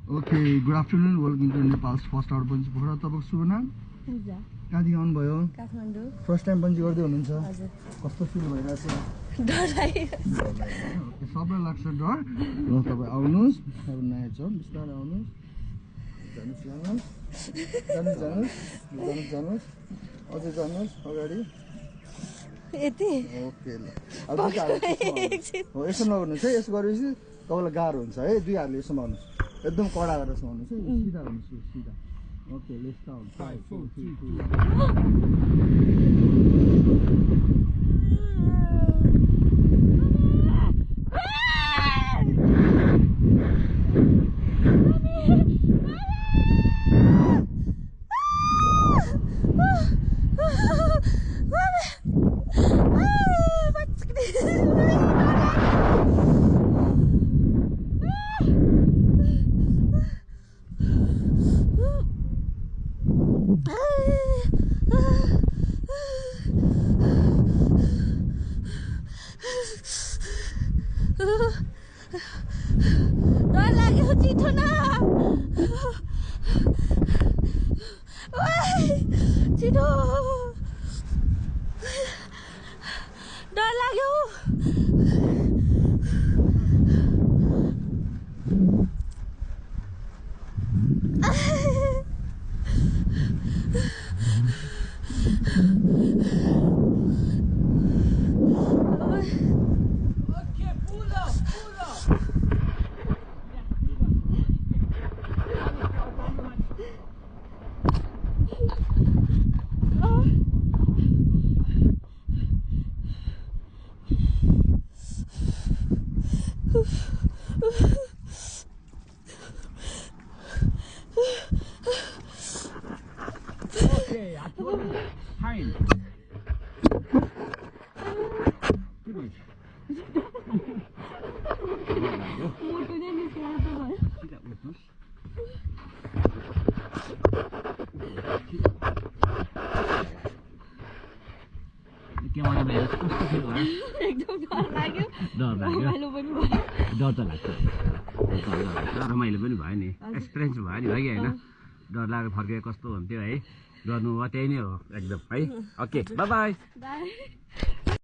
Okay good afternoon welcome to Nepal's first hour पन्ची पोखरा तपाईँको शुभ नाम पूजा कहाँदेखि आउनुभयो काठमाडौँ फर्स्ट टाइम पन्ची गर्दै हुनुहुन्छ हजुर कस्तो फिल भइरहेछ डर लाग्यो ओके सबैलाई लाग्छ डर ल तपाईँ आउनुहोस् अब नयाँ छ बिस्तारै आउनुहोस् जानुहोस् अझै जानुहोस् अगाडि यति ओके ल अब हो यसो नगर्नुहोस् है यसो गरेपछि तपाईँलाई गाह्रो हुन्छ है दुई हातले यसो मार्नुहोस् एकदम कडा गरेर सुनाउनुहोस् है सिधा हुनुहोस् सिधा ओके लेट्स स्टार्ट 5 4 डर लाग्यो चिठो न छिटो डर लाग्यो Okay, I told you. Fine. Finish. मुटु नै निस्केर त भयो Tidak putus. क्यामेरा हेरेर कस्तो फिल भयो एकदम डर लाग्यो डर लाग्यो रमाइलो पनि भयो डर त लाग्छ रमाइलो पनि भयो नि एक्सपिरियन्स भयो नि है कि होइन डर लागेर फर्केर कस्तो हुन्थ्यो है गर्नु त्यही नै हो एकदम है ओके बाई बाई बाई